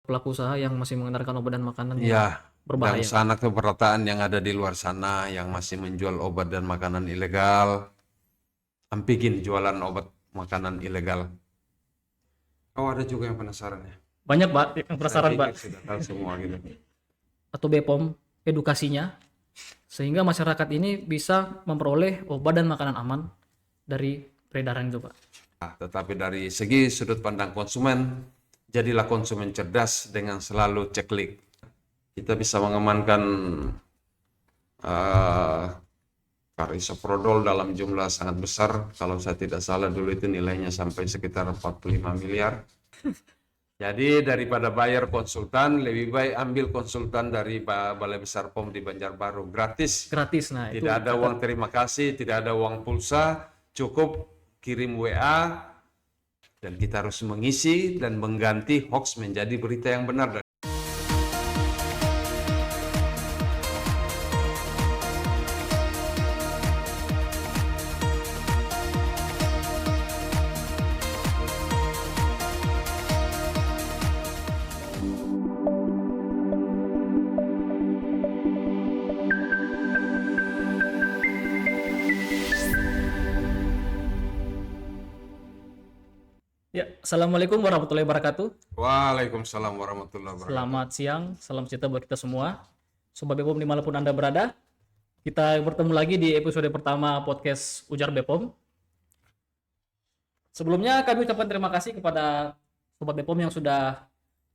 pelaku usaha yang masih mengedarkan obat dan makanan yang Ya, dan berbahaya. sana kepesertaan yang ada di luar sana yang masih menjual obat dan makanan ilegal, bikin jualan obat makanan ilegal. Oh, ada juga yang penasaran ya. Banyak Pak yang Saya penasaran Pak, pikir sudah tahu semua gitu. atau BPOM edukasinya sehingga masyarakat ini bisa memperoleh obat dan makanan aman dari peredaran itu Pak. Nah, tetapi dari segi sudut pandang konsumen, jadilah konsumen cerdas dengan selalu ceklik. Kita bisa mengamankan uh, karisoprodol dalam jumlah sangat besar. Kalau saya tidak salah dulu itu nilainya sampai sekitar 45 miliar. Jadi daripada bayar konsultan, lebih baik ambil konsultan dari Balai Besar POM di Banjarbaru. Gratis. Gratis. Nah, itu Tidak ada uang terima kasih, tidak ada uang pulsa, cukup kirim WA, dan kita harus mengisi dan mengganti hoax menjadi berita yang benar. ya. Assalamualaikum warahmatullahi wabarakatuh. Waalaikumsalam warahmatullahi wabarakatuh. Selamat siang, salam sejahtera buat kita semua. Sobat BPOM dimanapun Anda berada, kita bertemu lagi di episode pertama podcast Ujar BPOM. Sebelumnya kami ucapkan terima kasih kepada Sobat BPOM yang sudah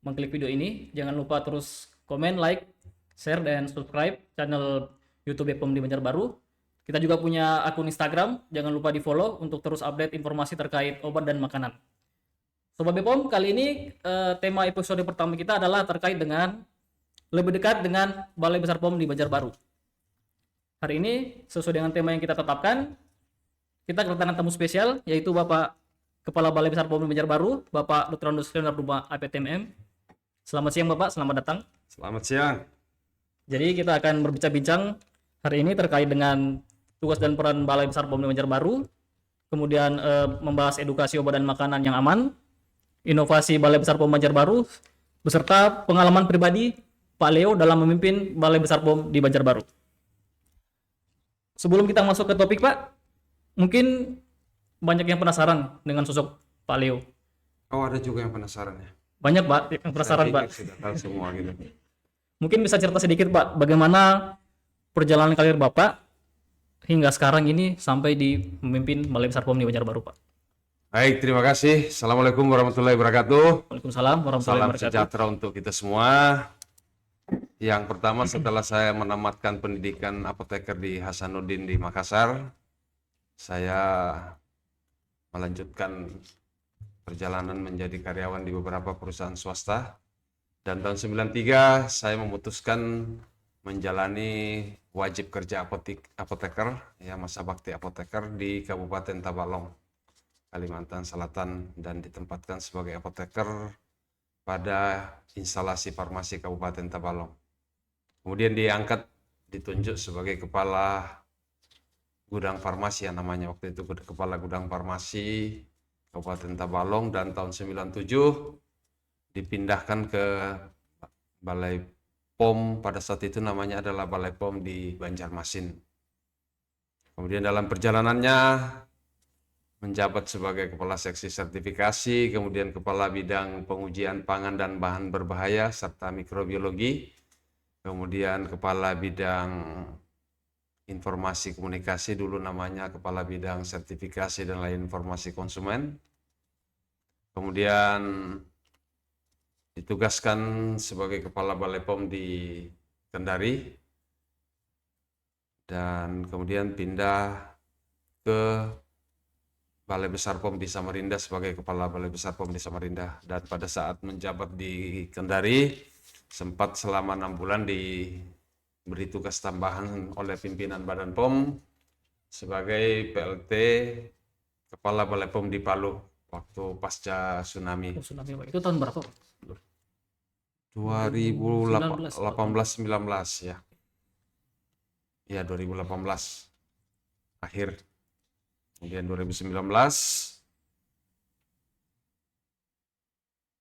mengklik video ini. Jangan lupa terus komen, like, share, dan subscribe channel YouTube BPOM di Banjarbaru. Kita juga punya akun Instagram, jangan lupa di follow untuk terus update informasi terkait obat dan makanan. Sobat BPOM, kali ini tema episode pertama kita adalah terkait dengan lebih dekat dengan Balai Besar POM di Banjarbaru. Hari ini sesuai dengan tema yang kita tetapkan, kita kedatangan tamu spesial yaitu Bapak Kepala Balai Besar POM di Banjarbaru, Bapak Dr. Andus Leonard APTMM. Selamat siang Bapak, selamat datang. Selamat siang. Jadi kita akan berbincang-bincang hari ini terkait dengan tugas dan peran Balai Besar POM di Banjarbaru, kemudian membahas edukasi obat dan makanan yang aman, inovasi Balai Besar POM Banjarbaru, beserta pengalaman pribadi Pak Leo dalam memimpin Balai Besar POM di Banjarbaru. Sebelum kita masuk ke topik Pak, mungkin banyak yang penasaran dengan sosok Pak Leo. Oh, ada juga yang penasaran ya. Banyak Pak yang penasaran Saya pikir Pak. sudah tahu semua gitu. Mungkin bisa cerita sedikit Pak, bagaimana perjalanan karir Bapak hingga sekarang ini sampai di memimpin Balai Besar POM di Banjarbaru Pak. Baik, terima kasih. Assalamualaikum warahmatullahi wabarakatuh. Waalaikumsalam warahmatullahi Salam wabarakatuh. sejahtera untuk kita semua. Yang pertama, setelah saya menamatkan pendidikan apoteker di Hasanuddin di Makassar, saya melanjutkan perjalanan menjadi karyawan di beberapa perusahaan swasta. Dan tahun 93 saya memutuskan menjalani wajib kerja apoteker, ya masa bakti apoteker di Kabupaten Tabalong, Kalimantan Selatan, dan ditempatkan sebagai apoteker pada instalasi farmasi Kabupaten Tabalong. Kemudian ditunjuk sebagai kepala gudang farmasi yang namanya waktu itu kepala gudang farmasi Kabupaten Tabalong, dan tahun 97 dipindahkan ke Balai POM, pada saat itu namanya adalah Balai POM di Banjarmasin. Kemudian dalam perjalanannya menjabat sebagai kepala seksi sertifikasi, kemudian kepala bidang pengujian pangan dan bahan berbahaya serta mikrobiologi, kemudian kepala bidang informasi komunikasi, dulu namanya kepala bidang sertifikasi dan lain informasi konsumen. Kemudian ditugaskan sebagai kepala Balai POM di Kendari, dan kemudian pindah ke Balai Besar POM di Samarinda sebagai kepala Balai Besar POM di Samarinda. Dan pada saat menjabat di Kendari, sempat selama 6 bulan diberi tugas tambahan oleh pimpinan Badan POM sebagai PLT Kepala Balai POM di Palu waktu pasca tsunami. Tsunami Pak. Itu tahun berapa Pak? 2018-19 ya. Ya, 2018 akhir. Kemudian 2019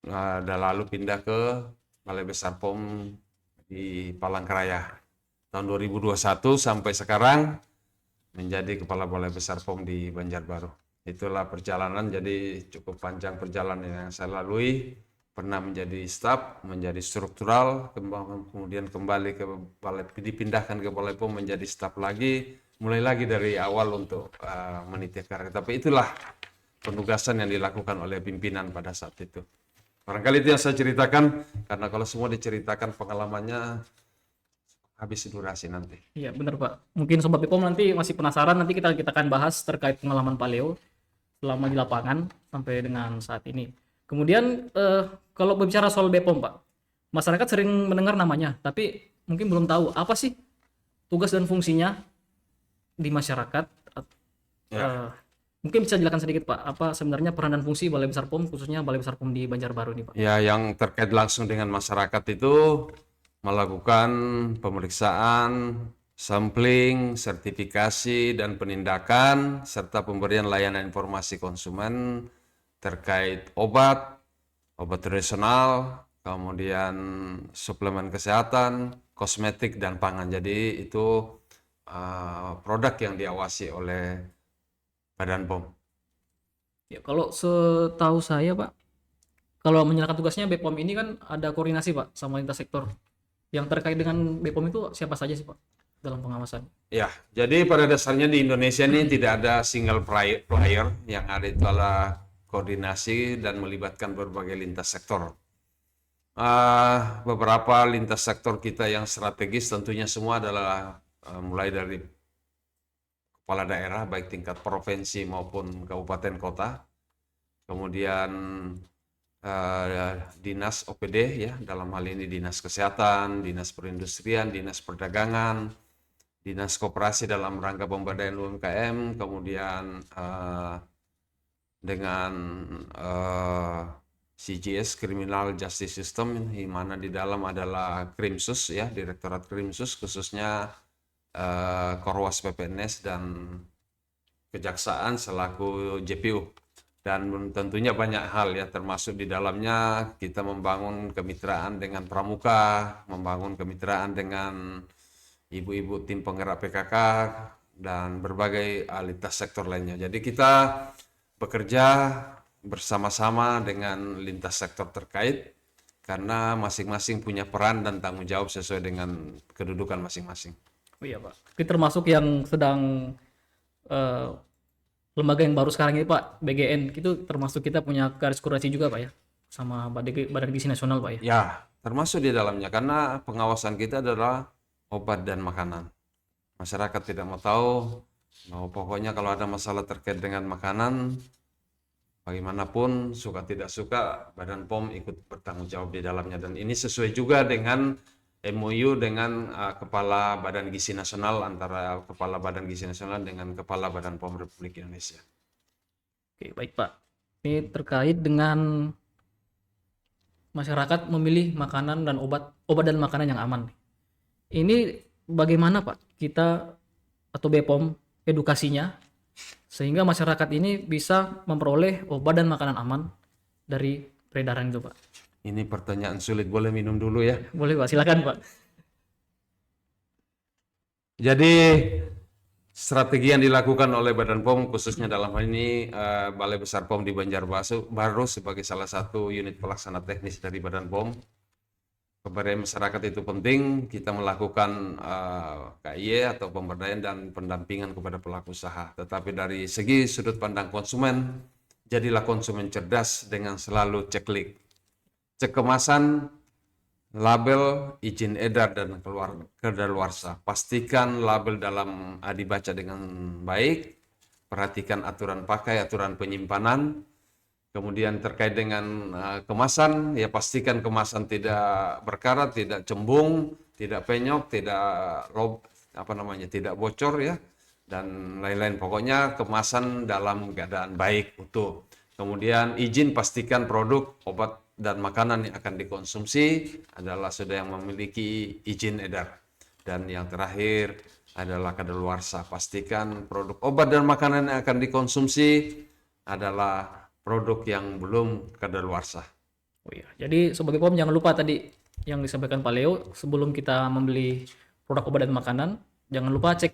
dan lalu pindah ke Balai Besar POM di Palangkaraya. Tahun 2021 sampai sekarang menjadi Kepala Balai Besar POM di Banjarbaru. Itulah perjalanan, jadi cukup panjang perjalanan yang saya lalui. Pernah menjadi staf, menjadi struktural, kemudian kembali ke balai, dipindahkan ke Balai POM menjadi staf lagi, mulai lagi dari awal untuk meniti karir. Tapi itulah penugasan yang dilakukan oleh pimpinan pada saat itu. Barangkali itu yang saya ceritakan, karena kalau semua diceritakan pengalamannya habis durasi nanti. Iya, benar Pak. Mungkin Sobat Bepom nanti masih penasaran, nanti kita akan bahas terkait pengalaman Pak Leo selama di lapangan sampai dengan saat ini. Kemudian kalau berbicara soal Bepom Pak, masyarakat sering mendengar namanya, tapi mungkin belum tahu apa sih tugas dan fungsinya di masyarakat. Ya. Mungkin bisa jelaskan sedikit Pak, apa sebenarnya peran dan fungsi Balai Besar POM, khususnya Balai Besar POM di Banjarbaru ini Pak? Ya, yang terkait langsung dengan masyarakat itu melakukan pemeriksaan, sampling, sertifikasi, dan penindakan, serta pemberian layanan informasi konsumen terkait obat, obat tradisional, kemudian suplemen kesehatan, kosmetik, dan pangan. Jadi itu produk yang diawasi oleh Badan POM. Ya, kalau setahu saya Pak, kalau menjalankan tugasnya Bepom ini kan ada koordinasi Pak sama lintas sektor. Yang terkait dengan Bepom itu siapa saja sih Pak dalam pengawasan? Ya, jadi pada dasarnya di Indonesia ini tidak ada single player, yang ada itu adalah koordinasi dan melibatkan berbagai lintas sektor. Beberapa lintas sektor kita yang strategis tentunya semua adalah mulai dari kepala daerah baik tingkat provinsi maupun kabupaten kota, kemudian dinas OPD ya, dalam hal ini dinas kesehatan, dinas perindustrian, dinas perdagangan, dinas koperasi dalam rangka pemberdayaan UMKM, kemudian dengan CJS Criminal Justice System, di mana di dalam adalah Krimsus ya, Direktorat Krimsus khususnya Korwas PPNS dan Kejaksaan selaku JPU. Dan tentunya banyak hal ya, termasuk di dalamnya kita membangun kemitraan dengan Pramuka, membangun kemitraan dengan ibu-ibu tim penggerak PKK, dan berbagai lintas sektor lainnya. Jadi kita bekerja bersama-sama dengan lintas sektor terkait, karena masing-masing punya peran dan tanggung jawab sesuai dengan kedudukan masing-masing. Oh iya Pak, ini termasuk yang sedang eh, lembaga yang baru sekarang ini Pak, BGN, itu termasuk kita punya garis kurasi juga Pak ya, sama Badan Gizi Nasional Pak ya. Ya, termasuk di dalamnya, karena pengawasan kita adalah obat dan makanan. Masyarakat tidak mau tahu, pokoknya kalau ada masalah terkait dengan makanan, bagaimanapun suka tidak suka Badan POM ikut bertanggung jawab di dalamnya. Dan ini sesuai juga dengan MOU dengan Kepala Badan Gizi Nasional, antara Kepala Badan Gizi Nasional dengan Kepala Badan POM Republik Indonesia. Oke, baik Pak. Ini terkait dengan masyarakat memilih makanan dan obat dan makanan yang aman. Ini bagaimana Pak kita atau Bepom edukasinya sehingga masyarakat ini bisa memperoleh obat dan makanan aman dari peredaran itu Pak? Ini pertanyaan sulit, boleh minum dulu ya. Boleh Pak, silakan Pak. Jadi strategi yang dilakukan oleh Badan POM, khususnya dalam hal ini Balai Besar POM di Banjarbaru sebagai salah satu unit pelaksana teknis dari Badan POM. Pemberdayaan masyarakat itu penting, kita melakukan KIE atau pemberdayaan dan pendampingan kepada pelaku usaha. Tetapi dari segi sudut pandang konsumen, jadilah konsumen cerdas dengan selalu cek kemasan, label, izin edar, dan kedaluarsa. Pastikan label dalam dibaca dengan baik, perhatikan aturan pakai, aturan penyimpanan. Kemudian terkait dengan kemasan, ya pastikan kemasan tidak berkarat, tidak cembung, tidak penyok, tidak bocor ya, dan lain-lain. Pokoknya kemasan dalam keadaan baik, utuh. Kemudian izin, pastikan produk obat dan makanan yang akan dikonsumsi adalah sudah yang memiliki izin edar. Dan yang terakhir adalah kadaluarsa. Pastikan produk obat dan makanan yang akan dikonsumsi adalah produk yang belum kadaluarsa. Oh iya. Jadi Sobat BPOM jangan lupa tadi yang disampaikan Pak Leo, sebelum kita membeli produk obat dan makanan, jangan lupa cek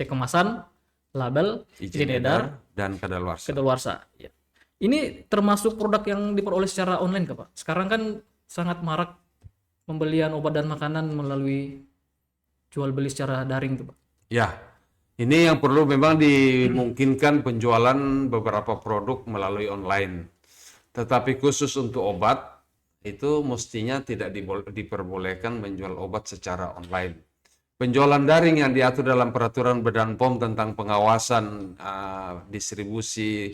kemasan, label, Izin izin edar edar, dan kadaluarsa. kedaluarsa. Ya. Ini termasuk produk yang diperoleh secara online Kak, Pak? Sekarang kan sangat marak pembelian obat dan makanan melalui jual beli secara daring tuh, Pak. Ya, ini yang perlu memang dimungkinkan penjualan beberapa produk melalui online. Tetapi khusus untuk obat, itu mestinya tidak diperbolehkan menjual obat secara online. Penjualan daring yang diatur dalam peraturan Badan POM tentang pengawasan distribusi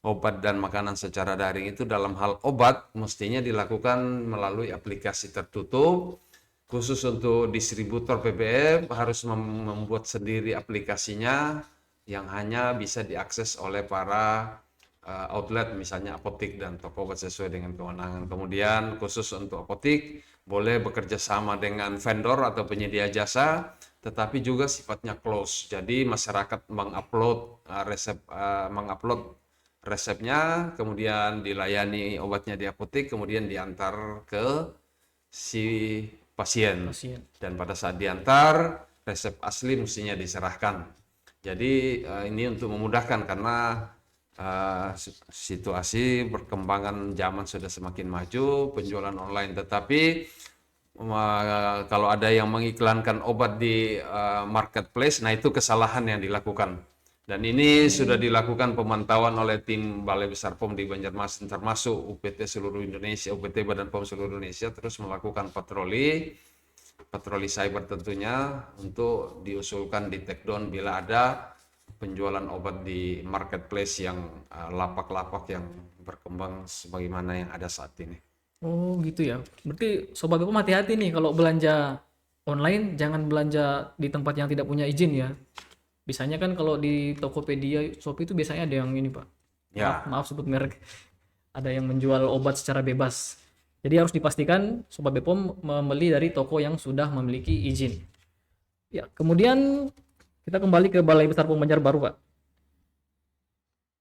obat dan makanan secara daring itu dalam hal obat mestinya dilakukan melalui aplikasi tertutup. Khusus untuk distributor PBM harus membuat sendiri aplikasinya yang hanya bisa diakses oleh para outlet, misalnya apotik dan toko obat sesuai dengan kewenangan. Kemudian khusus untuk apotik boleh bekerja sama dengan vendor atau penyedia jasa, tetapi juga sifatnya close. Jadi masyarakat mengupload resepnya, kemudian dilayani obatnya di apotik, kemudian diantar ke si pasien. Pasien. Dan pada saat diantar, resep asli mestinya diserahkan. Jadi ini untuk memudahkan karena situasi perkembangan zaman sudah semakin maju, penjualan online. Tetapi kalau ada yang mengiklankan obat di marketplace, nah itu kesalahan yang dilakukan. Dan ini sudah dilakukan pemantauan oleh tim Balai Besar POM di Banjarmasin, termasuk UPT seluruh Indonesia, UPT Badan POM seluruh Indonesia, terus melakukan patroli cyber tentunya untuk diusulkan di take down bila ada penjualan obat di marketplace yang lapak-lapak yang berkembang sebagaimana yang ada saat ini. Oh gitu ya. Berarti Sobat BPOM hati-hati nih kalau belanja online, jangan belanja di tempat yang tidak punya izin ya. Biasanya kan kalau di Tokopedia, Shopee itu biasanya ada yang ini Pak. Ya, Maaf sebut merek. Ada yang menjual obat secara bebas. Jadi harus dipastikan Sobat BPOM membeli dari toko yang sudah memiliki izin. Ya, kemudian kita kembali ke Balai Besar POM Banjarbaru Pak.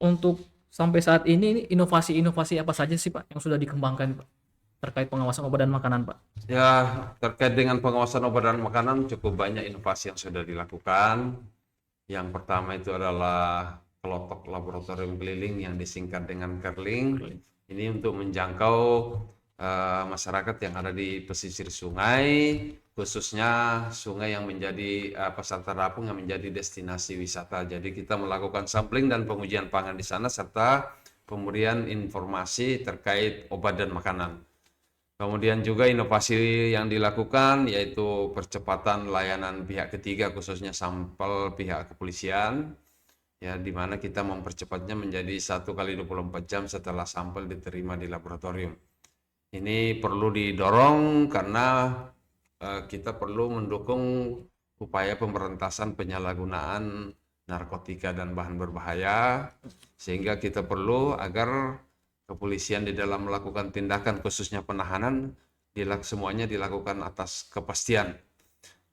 Untuk sampai saat ini inovasi-inovasi apa saja sih Pak yang sudah dikembangkan Pak terkait pengawasan obat dan makanan Pak? ya, terkait dengan pengawasan obat dan makanan cukup banyak inovasi yang sudah dilakukan. Yang pertama itu adalah kelompok laboratorium keliling yang disingkat dengan Kerling. Ini untuk menjangkau masyarakat yang ada di pesisir sungai, khususnya sungai yang menjadi Pasar Terapung yang menjadi destinasi wisata. Jadi kita melakukan sampling dan pengujian pangan di sana serta pemberian informasi terkait obat dan makanan. Kemudian juga inovasi yang dilakukan yaitu percepatan layanan pihak ketiga khususnya sampel pihak kepolisian ya di mana kita mempercepatnya menjadi 1 kali 24 jam setelah sampel diterima di laboratorium. Ini perlu didorong karena kita perlu mendukung upaya pemberantasan penyalahgunaan narkotika dan bahan berbahaya sehingga kita perlu agar kepolisian di dalam melakukan tindakan khususnya penahanan semuanya dilakukan atas kepastian.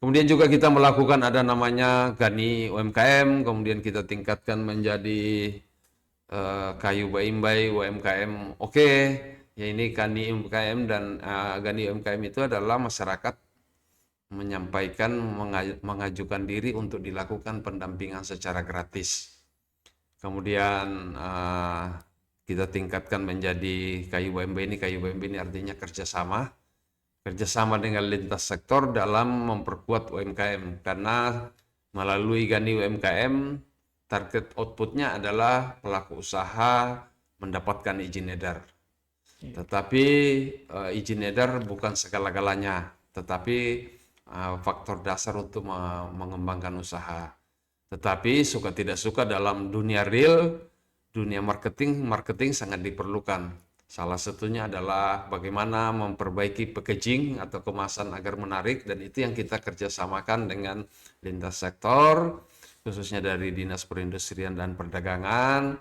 Kemudian juga kita melakukan ada namanya Gani UMKM, kemudian kita tingkatkan menjadi Kayu Baimbai UMKM. Oke, ya ini Gani UMKM dan Gani UMKM itu adalah masyarakat menyampaikan mengajukan diri untuk dilakukan pendampingan secara gratis. Kemudian kita tingkatkan menjadi KUMB ini artinya kerjasama dengan lintas sektor dalam memperkuat UMKM karena melalui Gani UMKM target outputnya adalah pelaku usaha mendapatkan izin edar. Tetapi izin edar bukan segala-galanya, tetapi faktor dasar untuk mengembangkan usaha. Tetapi suka tidak suka dalam dunia real, dunia marketing sangat diperlukan. Salah satunya adalah bagaimana memperbaiki packaging atau kemasan agar menarik dan itu yang kita kerjasamakan dengan lintas sektor, khususnya dari Dinas Perindustrian dan Perdagangan.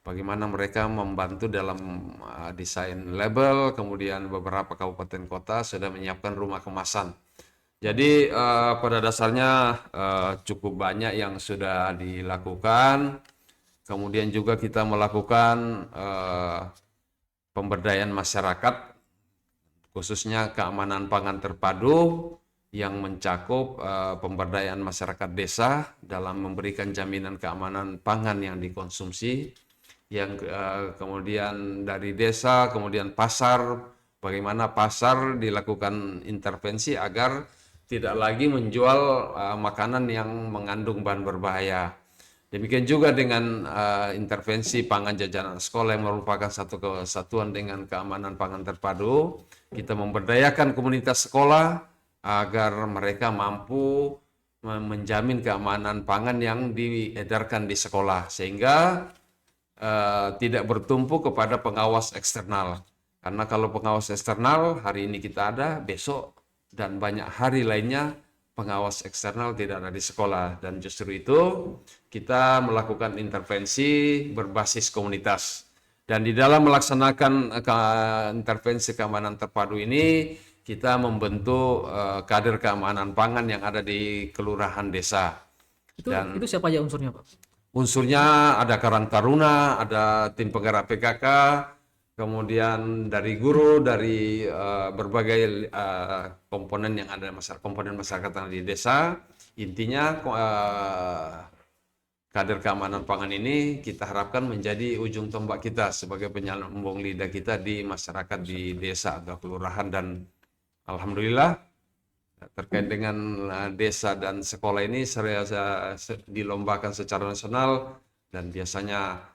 Bagaimana mereka membantu dalam desain label, kemudian beberapa kabupaten kota sudah menyiapkan rumah kemasan. Jadi pada dasarnya cukup banyak yang sudah dilakukan. Kemudian juga kita melakukan pemberdayaan masyarakat khususnya keamanan pangan terpadu yang mencakup pemberdayaan masyarakat desa dalam memberikan jaminan keamanan pangan yang dikonsumsi, yang kemudian dari desa, kemudian pasar, bagaimana pasar dilakukan intervensi agar tidak lagi menjual makanan yang mengandung bahan berbahaya. Demikian juga dengan intervensi pangan jajanan sekolah yang merupakan satu kesatuan dengan keamanan pangan terpadu. Kita memberdayakan komunitas sekolah agar mereka mampu menjamin keamanan pangan yang diedarkan di sekolah, sehingga tidak bertumpu kepada pengawas eksternal. Karena kalau pengawas eksternal hari ini kita ada, besok dan banyak hari lainnya pengawas eksternal tidak ada di sekolah, dan justru itu kita melakukan intervensi berbasis komunitas. Dan di dalam melaksanakan intervensi keamanan terpadu ini, kita membentuk kader keamanan pangan yang ada di kelurahan desa. Itu siapa aja unsurnya, Pak? Unsurnya ada Karang Taruna, ada tim penggerak PKK, kemudian dari guru, dari berbagai komponen yang ada, komponen masyarakat yang ada di desa. Intinya kader keamanan pangan ini kita harapkan menjadi ujung tombak kita sebagai penyambung lidah kita di masyarakat di desa atau kelurahan. Dan alhamdulillah terkait dengan desa dan sekolah ini dilombakan secara nasional, dan biasanya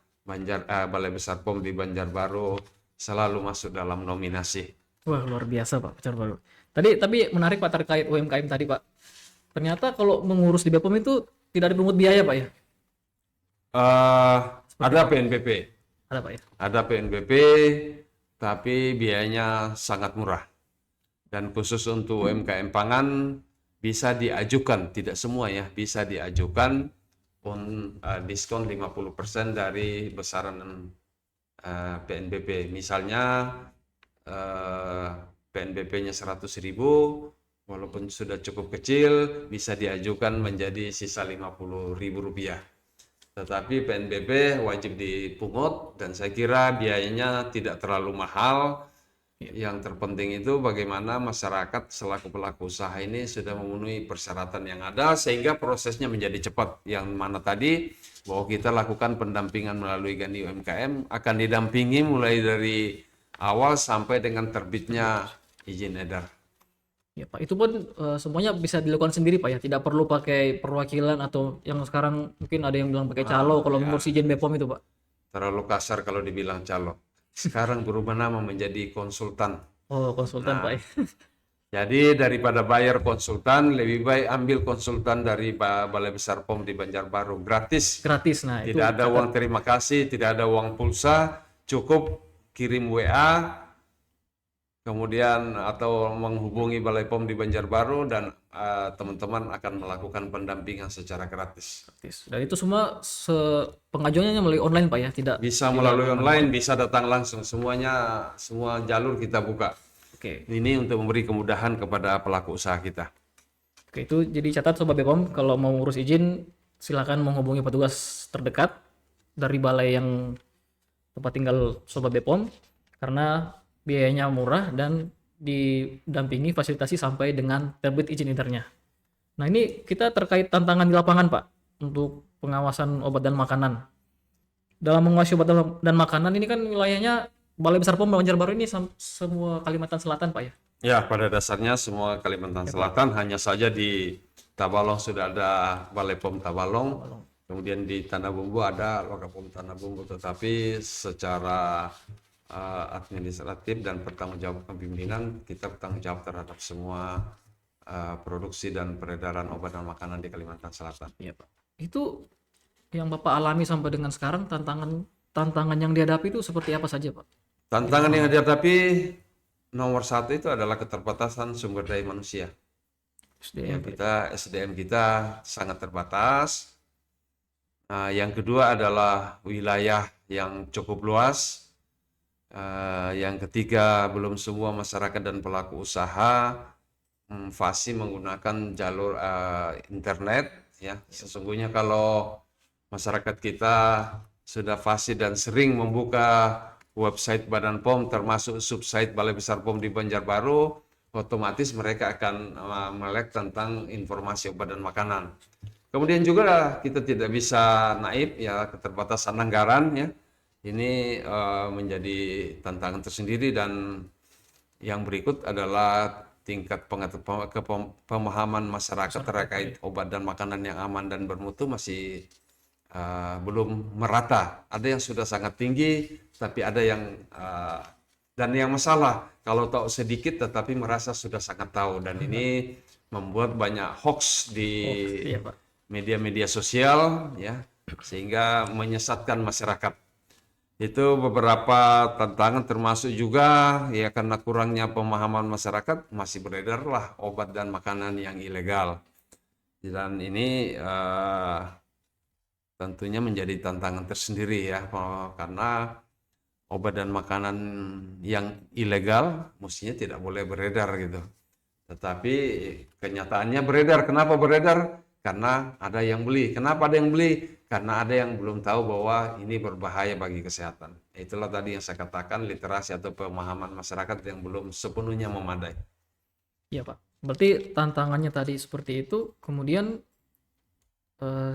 Balai Besar POM di Banjarbaru selalu masuk dalam nominasi. Wah, luar biasa Pak, Banjarbaru. Tapi menarik Pak terkait UMKM tadi Pak. Ternyata kalau mengurus di BPOM itu tidak dipungut biaya Pak ya? Ada PNBP. Ada Pak ya? Ada PNBP, tapi biayanya sangat murah. Dan khusus untuk UMKM pangan bisa diajukan, tidak semua ya, bisa diajukan diskon 50% dari besaran PNBP. Misalnya PNBP-nya 100.000, walaupun sudah cukup kecil, bisa diajukan menjadi sisa Rp50.000. Tetapi PNBP wajib dipungut, dan saya kira biayanya tidak terlalu mahal. Yang terpenting itu bagaimana masyarakat selaku pelaku usaha ini sudah memenuhi persyaratan yang ada, sehingga prosesnya menjadi cepat. Yang mana tadi bahwa kita lakukan pendampingan melalui Gani UMKM, akan didampingi mulai dari awal sampai dengan terbitnya izin edar. Ya Pak, itu pun semuanya bisa dilakukan sendiri Pak ya, tidak perlu pakai perwakilan atau yang sekarang mungkin ada yang bilang pakai calo kalau mengurus izin BPOM itu Pak. Terlalu kasar kalau dibilang calo. Sekarang berubah nama menjadi konsultan. Oh, konsultan Pak ya. Jadi daripada bayar konsultan, lebih baik ambil konsultan dari Balai Besar POM di Banjarbaru, gratis. Gratis, nah itu. Tidak ada uang terima kasih, tidak ada uang pulsa, cukup kirim WA, kemudian atau menghubungi Balai POM di Banjarbaru, dan teman-teman akan melakukan pendampingan secara gratis. Dan itu semua pengajuannya melalui online Pak ya, tidak Bisa melalui online, bisa datang langsung, semuanya, semua jalur kita buka. Oke. Ini untuk memberi kemudahan kepada pelaku usaha kita. Oke, itu jadi catat Sobat BPOM, kalau mau ngurus izin silakan menghubungi petugas terdekat dari balai yang tempat tinggal Sobat BPOM, karena biayanya murah dan didampingi fasilitasi sampai dengan terbit izin edarnya. Nah, ini kita terkait tantangan di lapangan Pak untuk pengawasan obat dan makanan. Dalam menguasai obat dan makanan ini kan wilayahnya Balai Besar POM Banjarbaru ini semua Kalimantan Selatan Pak ya? Ya, pada dasarnya semua Kalimantan Selatan, hanya saja di Tabalong sudah ada Balai POM Tabalong, kemudian di Tanah Bumbu ada Wakapom Tanah Bumbu, tetapi secara administratif dan pertanggungjawaban pimpinan, kita bertanggung jawab terhadap semua produksi dan peredaran obat dan makanan di Kalimantan Selatan. Iya Pak. Itu yang Bapak alami sampai dengan sekarang, tantangan yang dihadapi itu seperti apa saja Pak? Tantangan yang dihadapi nomor satu itu adalah keterbatasan sumber daya manusia. SDM kita sangat terbatas. Nah, yang kedua adalah wilayah yang cukup luas. Yang ketiga, belum semua masyarakat dan pelaku usaha fasih menggunakan jalur internet. Ya, sesungguhnya kalau masyarakat kita sudah fasih dan sering membuka website Badan POM termasuk subsite Balai Besar POM di Banjarbaru, otomatis mereka akan melek tentang informasi obat dan makanan. Kemudian juga kita tidak bisa naib ya, keterbatasan anggaran ya. Ini menjadi tantangan tersendiri, dan yang berikut adalah tingkat pemahaman masyarakat terkait obat dan makanan yang aman dan bermutu masih belum merata. Ada yang sudah sangat tinggi, tapi ada yang dan yang masalah kalau tahu sedikit tetapi merasa sudah sangat tahu, dan ini membuat banyak hoax di Iya, Pak. media-media sosial ya, sehingga menyesatkan masyarakat. Itu beberapa tantangan, termasuk juga ya karena kurangnya pemahaman masyarakat masih beredarlah obat dan makanan yang ilegal. Dan ini tentunya menjadi tantangan tersendiri ya, karena obat dan makanan yang ilegal mestinya tidak boleh beredar gitu. Tetapi kenyataannya beredar. Kenapa beredar? Karena ada yang beli. Kenapa ada yang beli? Karena ada yang belum tahu bahwa ini berbahaya bagi kesehatan. Itulah tadi yang saya katakan, literasi atau pemahaman masyarakat yang belum sepenuhnya memadai. Iya, Pak. Berarti tantangannya tadi seperti itu, kemudian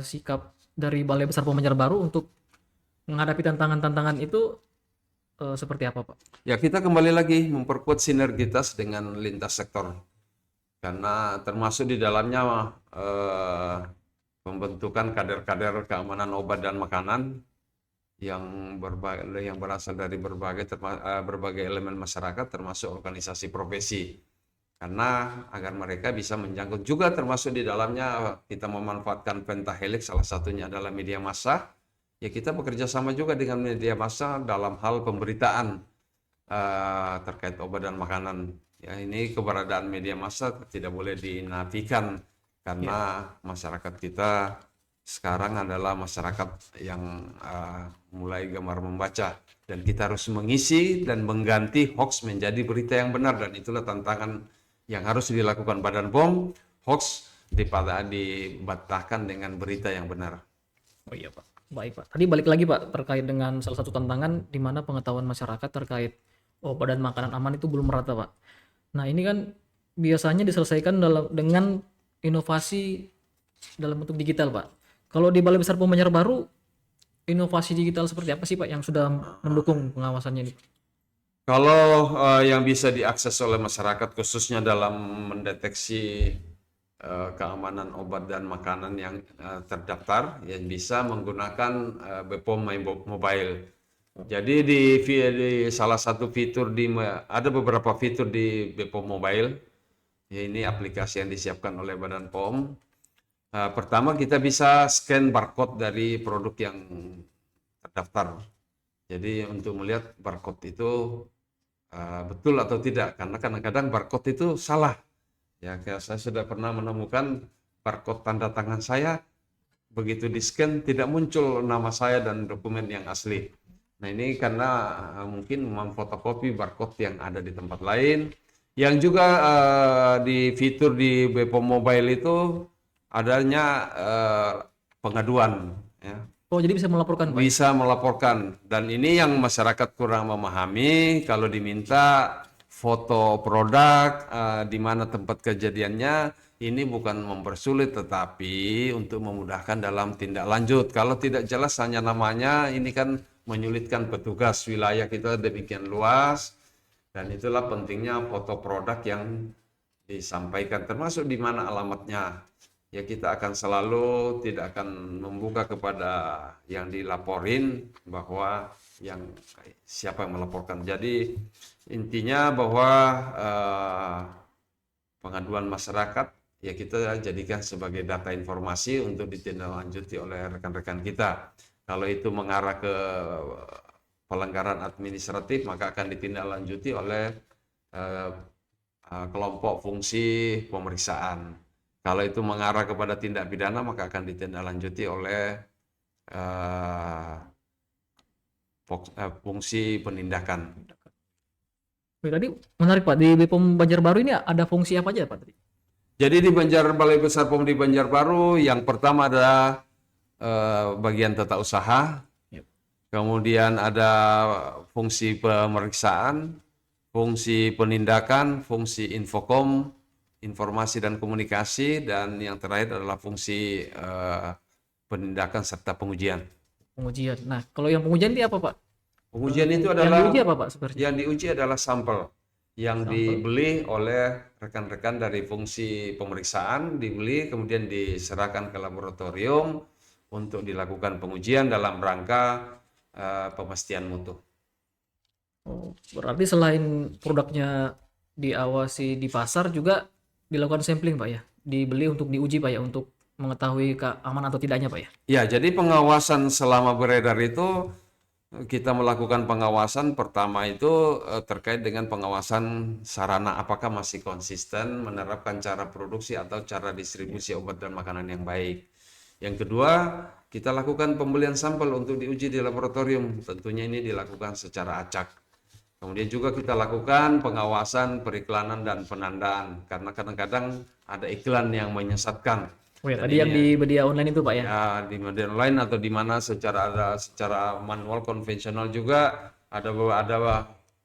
sikap dari Balai Besar POM Banjarbaru untuk menghadapi tantangan-tantangan itu seperti apa, Pak? Ya, kita kembali lagi memperkuat sinergitas dengan lintas sektor. Karena termasuk di dalamnya pembentukan kader-kader keamanan obat dan makanan yang berasal dari berbagai elemen masyarakat, termasuk organisasi profesi. Karena agar mereka bisa menjangkau juga, termasuk di dalamnya kita memanfaatkan pentahelix, salah satunya adalah media massa. Ya, kita bekerja sama juga dengan media massa dalam hal pemberitaan terkait obat dan makanan. Ya, ini keberadaan media massa tidak boleh dinafikan, karena masyarakat kita sekarang adalah masyarakat yang mulai gemar membaca, dan kita harus mengisi dan mengganti hoax menjadi berita yang benar, dan itulah tantangan yang harus dilakukan Badan POM. Hoax dibatahkan dengan berita yang benar. Oh iya, Pak. Baik, Pak. Tadi balik lagi, Pak, terkait dengan salah satu tantangan di mana pengetahuan masyarakat terkait obat dan makanan aman itu belum merata, Pak. Nah, ini kan biasanya diselesaikan dengan inovasi dalam bentuk digital, Pak. Kalau di Balai Besar POM Banjarbaru, inovasi digital seperti apa sih, Pak, yang sudah mendukung pengawasannya ini? Kalau yang bisa diakses oleh masyarakat khususnya dalam mendeteksi keamanan obat dan makanan yang terdaftar, yang bisa menggunakan BPOM My Mobile. Jadi di salah satu fitur ada beberapa fitur di BPOM Mobile. Ya, ini aplikasi yang disiapkan oleh Badan POM. Pertama, kita bisa scan barcode dari produk yang terdaftar. Jadi untuk melihat barcode itu betul atau tidak, karena kadang-kadang barcode itu salah. Ya, kayak saya sudah pernah menemukan barcode tanda tangan saya, begitu di-scan tidak muncul nama saya dan dokumen yang asli. Nah, ini karena mungkin memfotokopi barcode yang ada di tempat lain. Yang juga di fitur di BPOM Mobile itu adanya pengaduan ya. Oh, jadi bisa melaporkan, Pak? Bisa melaporkan, dan ini yang masyarakat kurang memahami. Kalau diminta foto produk di mana tempat kejadiannya, ini bukan mempersulit tetapi untuk memudahkan dalam tindak lanjut. Kalau tidak jelas hanya namanya, ini kan menyulitkan petugas. Wilayah kita demikian luas, dan itulah pentingnya foto produk yang disampaikan, termasuk di mana alamatnya. Ya, kita akan selalu tidak akan membuka kepada yang dilaporin bahwa siapa yang melaporkan. Jadi intinya bahwa pengaduan masyarakat ya kita jadikan sebagai data informasi untuk ditindaklanjuti oleh rekan-rekan kita. Kalau itu mengarah ke pelanggaran administratif, maka akan ditindaklanjuti oleh kelompok fungsi pemeriksaan. Kalau itu mengarah kepada tindak pidana, maka akan ditindaklanjuti oleh fungsi penindakan. Tadi menarik, Pak. Di BPOM Banjarbaru ini ada fungsi apa aja, Pak? Jadi di Balai Besar POM di Banjarbaru, yang pertama adalah bagian tata usaha. Yep. kemudian ada fungsi pemeriksaan, fungsi penindakan, fungsi infokom, informasi dan komunikasi, dan yang terakhir adalah fungsi penindakan serta pengujian. Pengujian. Nah, kalau yang pengujian itu apa, Pak? Pengujian itu Yang diuji adalah apa, Pak, sebenarnya? yang diuji adalah sampel yang Sampel. dibeli oleh rekan-rekan dari fungsi pemeriksaan, dibeli kemudian diserahkan ke laboratorium untuk dilakukan pengujian dalam rangka pemastian mutu. Oh, berarti selain produknya diawasi di pasar juga dilakukan sampling, Pak ya? Dibeli untuk diuji, Pak ya, untuk mengetahui aman atau tidaknya, Pak ya? Ya, jadi pengawasan selama beredar itu kita melakukan pengawasan pertama itu terkait dengan pengawasan sarana apakah masih konsisten menerapkan cara produksi atau cara distribusi obat dan makanan yang baik. Yang kedua, kita lakukan pembelian sampel untuk diuji di laboratorium. Tentunya ini dilakukan secara acak. Kemudian juga kita lakukan pengawasan periklanan dan penandaan karena kadang-kadang ada iklan yang menyesatkan. Oh ya, Dan tadi yang ini di media online itu, Pak ya? ya di media online atau di mana secara manual konvensional juga ada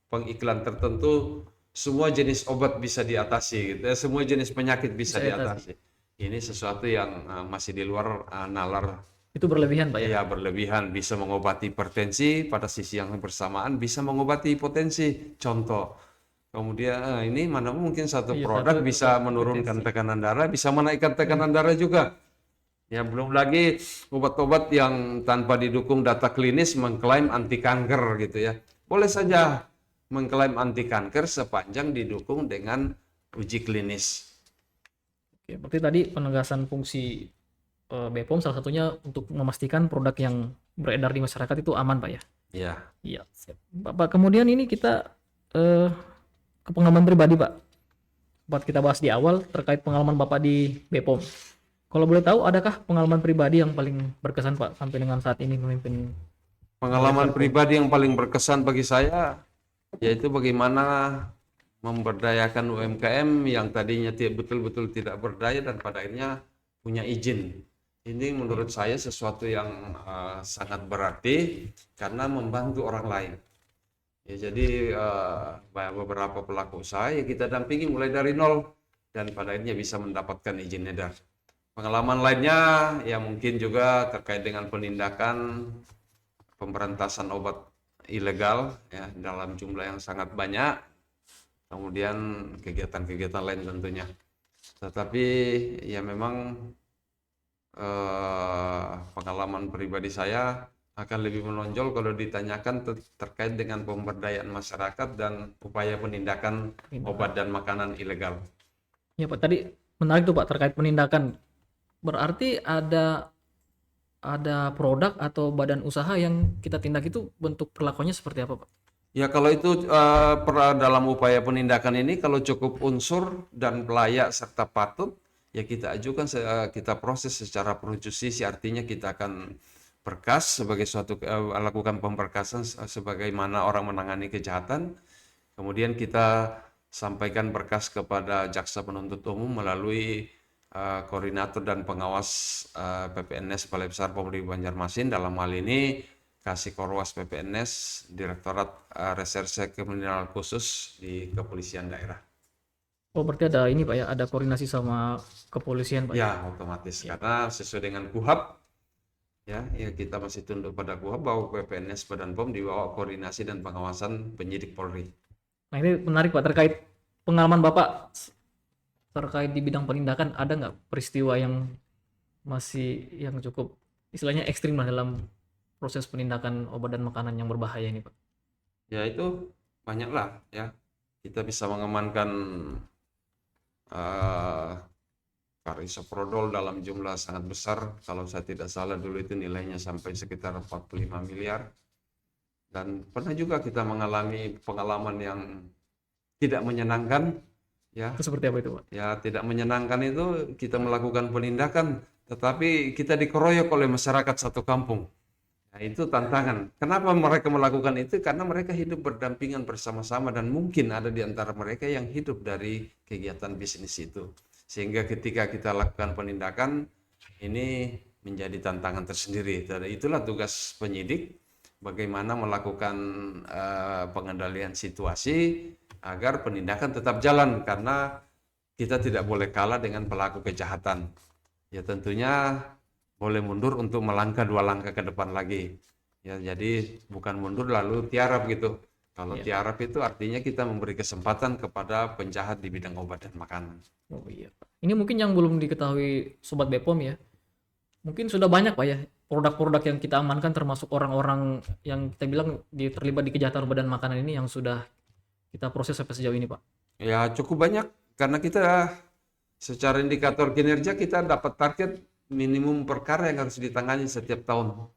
pengiklan tertentu, semua jenis obat bisa diatasi gitu ya, semua jenis penyakit bisa Bisa diatasi. Ini sesuatu yang masih di luar nalar. Itu berlebihan, Pak ya? Ya, berlebihan, bisa mengobati hipertensi, pada sisi yang bersamaan bisa mengobati hipotensi. Contoh, kemudian ini mana mungkin satu Iya, satu produk bisa hipertensi. menurunkan tekanan darah, bisa menaikkan tekanan darah juga. Ya, belum lagi obat-obat yang tanpa didukung data klinis mengklaim anti kanker gitu ya. Boleh saja mengklaim anti kanker sepanjang didukung dengan uji klinis. Oke, berarti tadi penegasan fungsi BPOM salah satunya untuk memastikan produk yang beredar di masyarakat itu aman, Pak ya? Ya, Iya, siap. Pak, kemudian ini kita eh, ke pengalaman pribadi, Pak. Sempat kita bahas di awal terkait pengalaman Bapak di BPOM. Kalau boleh tahu, adakah pengalaman pribadi yang paling berkesan, Pak, sampai dengan saat ini memimpin pengalaman BPOM? pribadi yang paling berkesan bagi saya yaitu bagaimana memberdayakan UMKM yang tadinya betul-betul tidak berdaya dan pada akhirnya punya izin. Ini menurut saya sesuatu yang sangat berarti karena membantu orang lain. Ya, jadi beberapa pelaku usaha ya kita dampingi mulai dari nol dan pada akhirnya bisa mendapatkan izin edar. Pengalaman lainnya ya mungkin juga terkait dengan penindakan pemberantasan obat ilegal ya dalam jumlah yang sangat banyak, kemudian kegiatan-kegiatan lain tentunya. Tetapi ya memang pengalaman pribadi saya akan lebih menonjol kalau ditanyakan terkait dengan pemberdayaan masyarakat dan upaya penindakan obat dan makanan ilegal. Ya, Pak, tadi menarik tuh, Pak, terkait penindakan. Berarti ada produk atau badan usaha yang kita tindak itu bentuk perlakuannya seperti apa, Pak? Ya kalau itu dalam upaya penindakan ini kalau cukup unsur dan layak serta patut ya kita ajukan kita proses secara pro justisi, artinya kita akan berkas sebagai suatu lakukan pemberkasan sebagaimana orang menangani kejahatan, kemudian kita sampaikan berkas kepada jaksa penuntut umum melalui koordinator dan pengawas PPNS Balai Besar Polri Banjarmasin, dalam hal ini Kasih Korwas PPNS, Direktorat Reserse Kriminal Khusus di Kepolisian Daerah. Oh, berarti ada ini, Pak ya, ada koordinasi sama kepolisian, Pak ya? Ya, otomatis karena sesuai dengan KUHAP ya kita masih tunduk pada KUHAP bahwa PPNS Badan POM di bawah koordinasi dan pengawasan penyidik Polri. Nah, ini menarik, Pak, terkait pengalaman Bapak terkait di bidang penindakan, ada nggak peristiwa yang yang cukup istilahnya ekstrim lah dalam proses penindakan obat dan makanan yang berbahaya ini, Pak? Ya itu banyaklah ya. Kita bisa mengamankan karisoprodol dalam jumlah sangat besar. Kalau saya tidak salah dulu itu nilainya sampai sekitar 45 miliar. Dan pernah juga kita mengalami pengalaman yang tidak menyenangkan ya. Itu seperti apa itu, Pak? Ya tidak menyenangkan itu kita melakukan penindakan tetapi kita dikeroyok oleh masyarakat satu kampung. Nah, itu tantangan. Kenapa mereka melakukan itu? Karena mereka hidup berdampingan bersama-sama dan mungkin ada di antara mereka yang hidup dari kegiatan bisnis itu. Sehingga ketika kita lakukan penindakan, ini menjadi tantangan tersendiri. Dan itulah tugas penyidik bagaimana melakukan pengendalian situasi agar penindakan tetap jalan, karena kita tidak boleh kalah dengan pelaku kejahatan. Ya tentunya boleh mundur untuk melangkah 2 langkah ke depan lagi. Ya jadi bukan mundur lalu tiarap gitu. Kalau Iya. tiarap itu artinya kita memberi kesempatan kepada penjahat di bidang obat dan makanan. Oh iya, Pak. Ini mungkin yang belum diketahui Sobat Bepom ya. Mungkin sudah banyak Pak ya produk-produk yang kita amankan termasuk orang-orang yang kita bilang terlibat di kejahatan obat dan makanan ini yang sudah kita proses sampai sejauh ini Pak. Ya cukup banyak karena kita secara indikator kinerja kita dapat target minimum perkara yang harus ditangani setiap tahun.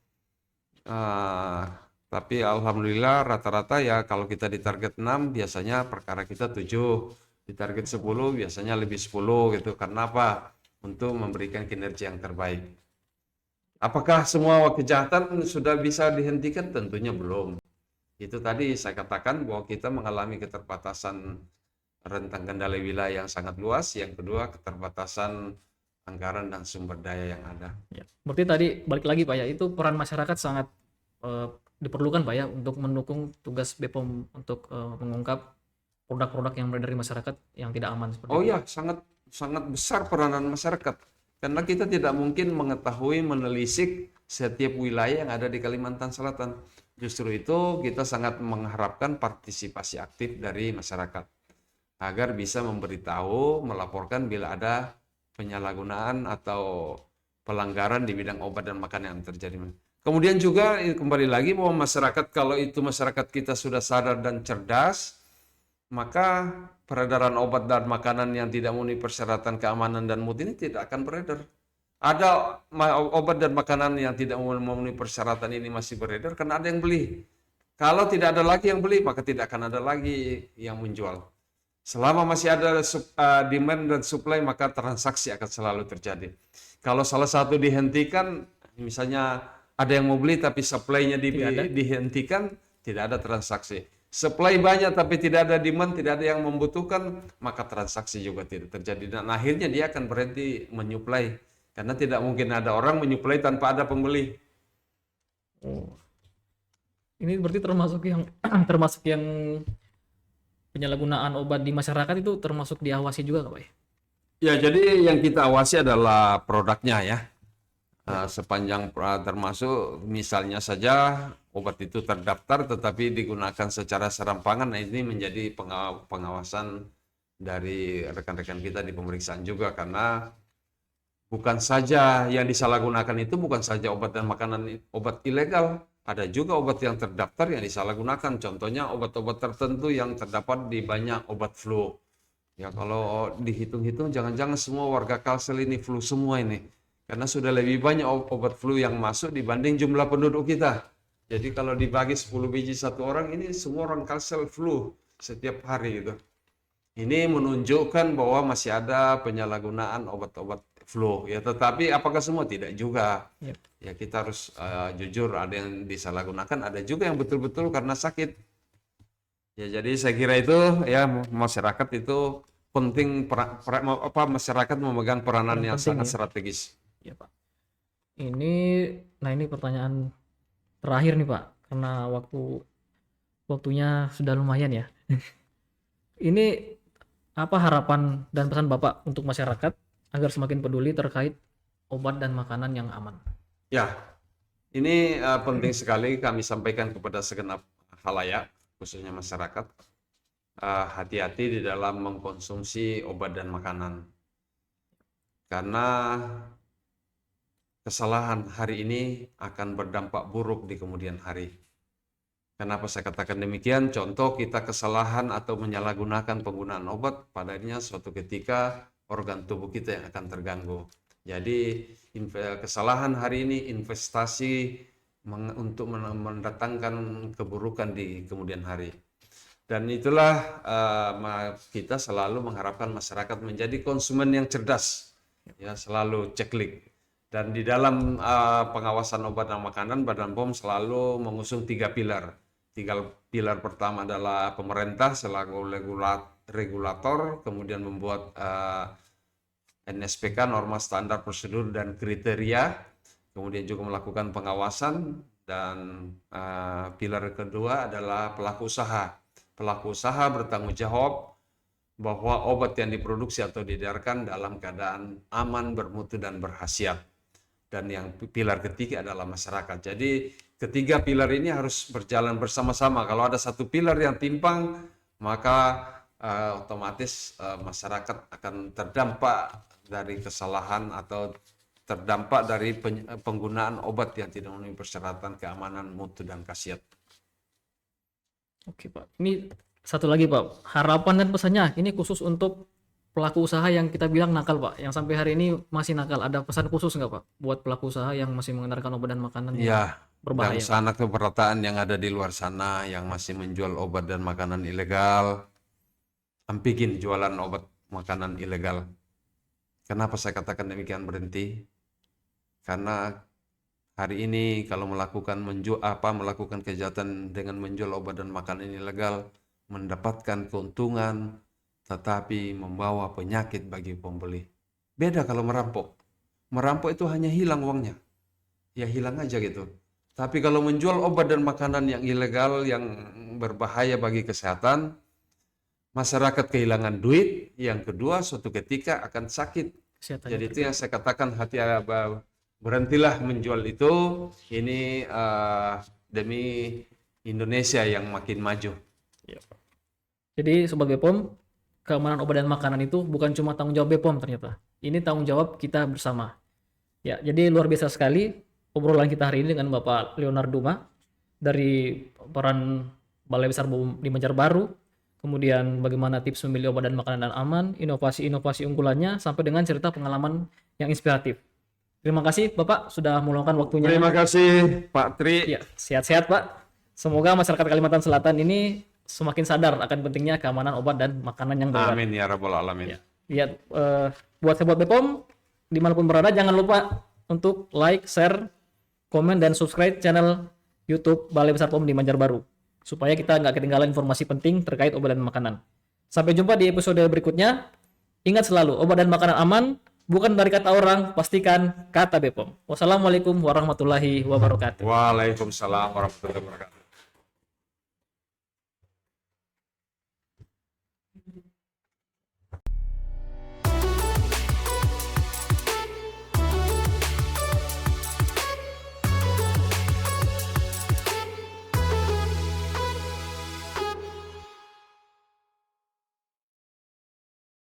Tapi alhamdulillah rata-rata ya kalau kita di target 6 biasanya perkara kita 7, di target 10 biasanya lebih 10 gitu. Karena apa? Untuk memberikan kinerja yang terbaik. Apakah semua kejahatan sudah bisa dihentikan? Tentunya belum. Itu tadi saya katakan bahwa kita mengalami keterbatasan rentang kendali wilayah yang sangat luas. Yang kedua, keterbatasan anggaran dan sumber daya yang ada. Ya. Berarti tadi balik lagi Pak ya, itu peran masyarakat sangat diperlukan Pak ya untuk mendukung tugas Bepom untuk mengungkap produk-produk yang beredar di masyarakat yang tidak aman seperti Oh itu. ya, sangat sangat besar peranan masyarakat. Karena kita tidak mungkin mengetahui, menelisik setiap wilayah yang ada di Kalimantan Selatan. Justru itu kita sangat mengharapkan partisipasi aktif dari masyarakat agar bisa memberitahu, melaporkan bila ada penyalahgunaan atau pelanggaran di bidang obat dan makanan yang terjadi. Kemudian juga kembali lagi bahwa masyarakat, kalau itu masyarakat kita sudah sadar dan cerdas, maka peredaran obat dan makanan yang tidak memenuhi persyaratan keamanan dan mutu ini tidak akan beredar. Ada obat dan makanan yang tidak memenuhi persyaratan ini masih beredar karena ada yang beli. Kalau tidak ada lagi yang beli, maka tidak akan ada lagi yang menjual. Selama masih ada demand dan supply, maka transaksi akan selalu terjadi. Kalau salah satu dihentikan, misalnya ada yang mau beli tapi supply-nya dihentikan, tidak ada transaksi. Supply banyak tapi tidak ada demand, tidak ada yang membutuhkan, maka transaksi juga tidak terjadi. Dan akhirnya dia akan berhenti menyuplai. Karena tidak mungkin ada orang menyuplai tanpa ada pembeli. Oh. Ini berarti termasuk yang termasuk yang penyalahgunaan obat di masyarakat itu termasuk diawasi juga Pak ya? Ya, jadi yang kita awasi adalah produknya ya. Ya. Sepanjang termasuk misalnya saja obat itu terdaftar tetapi digunakan secara serampangan, nah ini menjadi pengawasan dari rekan-rekan kita di pemeriksaan juga, karena bukan saja yang disalahgunakan itu bukan saja obat dan makanan obat ilegal, ada juga obat yang terdaftar yang disalahgunakan. Contohnya obat-obat tertentu yang terdapat di banyak obat flu. Ya kalau dihitung-hitung jangan-jangan semua warga Kalsel ini flu semua ini. Karena sudah lebih banyak obat flu yang masuk dibanding jumlah penduduk kita. Jadi kalau dibagi 10 biji satu orang, ini semua orang Kalsel flu setiap hari gitu. Ini menunjukkan bahwa masih ada penyalahgunaan obat-obat flu. Ya, tetapi apakah semua? Tidak juga. Ya. Ya kita harus jujur, ada yang disalahgunakan, ada juga yang betul-betul karena sakit. Ya jadi saya kira itu ya masyarakat itu penting, masyarakat memegang peranan Peran yang penting sangat ya. strategis. Ya Pak. Ini pertanyaan terakhir nih Pak, karena waktunya sudah lumayan ya. Ini apa harapan dan pesan Bapak untuk masyarakat agar semakin peduli terkait obat dan makanan yang aman? Ya, ini penting sekali kami sampaikan kepada segenap halayak, khususnya masyarakat. Hati-hati di dalam mengkonsumsi obat dan makanan. Karena kesalahan hari ini akan berdampak buruk di kemudian hari. Kenapa saya katakan demikian? Contoh kita kesalahan atau menyalahgunakan penggunaan obat, padanya suatu ketika organ tubuh kita yang akan terganggu. Jadi kesalahan hari ini investasi untuk mendatangkan keburukan di kemudian hari. Dan itulah kita selalu mengharapkan masyarakat menjadi konsumen yang cerdas, ya selalu ceklik. Dan di dalam pengawasan obat dan makanan, Badan POM selalu mengusung 3 pilar. 3 pilar pertama adalah pemerintah selaku regulator, kemudian membuat NSPK, norma standar prosedur dan kriteria, kemudian juga melakukan pengawasan, dan pilar kedua adalah pelaku usaha. Pelaku usaha bertanggung jawab bahwa obat yang diproduksi atau diedarkan dalam keadaan aman, bermutu, dan berkhasiat. Dan yang pilar ketiga adalah masyarakat. Jadi ketiga pilar ini harus berjalan bersama-sama. Kalau ada satu pilar yang timpang, maka otomatis masyarakat akan terdampak dari kesalahan atau terdampak dari penggunaan obat yang tidak memenuhi persyaratan keamanan, mutu, dan khasiat. Oke Pak, ini satu lagi Pak, harapan dan pesannya ini khusus untuk pelaku usaha yang kita bilang nakal Pak, yang sampai hari ini masih nakal. Ada pesan khusus nggak Pak buat pelaku usaha yang masih mengedarkan obat dan makanan yang Ya, dan berbahaya? sana keberatan yang ada di luar sana yang masih menjual obat dan makanan ilegal, ampigin jualan obat makanan ilegal. Kenapa saya katakan demikian berhenti? Karena hari ini kalau melakukan kejahatan dengan menjual obat dan makanan ilegal, mendapatkan keuntungan, tetapi membawa penyakit bagi pembeli. Beda kalau merampok. Merampok itu hanya hilang uangnya. Ya hilang aja gitu. Tapi kalau menjual obat dan makanan yang ilegal, yang berbahaya bagi kesehatan, masyarakat kehilangan duit. Yang kedua, suatu ketika akan sakit. Kesehatannya Jadi itu yang saya katakan, berhentilah menjual itu. Ini demi Indonesia yang makin maju. Ya, Pak. Jadi Sobat Bepom, keamanan obat dan makanan itu bukan cuma tanggung jawab Bepom ternyata. Ini tanggung jawab kita bersama. Ya, jadi luar biasa sekali obrolan kita hari ini dengan Bapak Leonard Duma dari peran Balai Besar BPOM di Banjarbaru. Kemudian bagaimana tips memilih obat dan makanan yang aman, inovasi-inovasi unggulannya, sampai dengan cerita pengalaman yang inspiratif. Terima kasih Bapak sudah meluangkan waktunya. Terima kasih Pak Tri. Ya, sehat-sehat Pak. Semoga masyarakat Kalimantan Selatan ini semakin sadar akan pentingnya keamanan obat dan makanan yang berobat. Amin ya rabbal alamin. Ya, buat sobat Bepom dimanapun berada, jangan lupa untuk like, share, komen, dan subscribe channel YouTube Balai Besar POM di Banjarbaru supaya kita nggak ketinggalan informasi penting terkait obat dan makanan. Sampai jumpa di episode berikutnya. Ingat selalu, obat dan makanan aman bukan dari kata orang, pastikan kata Bepom. Wassalamualaikum warahmatullahi wabarakatuh. Waalaikumsalam warahmatullahi wabarakatuh.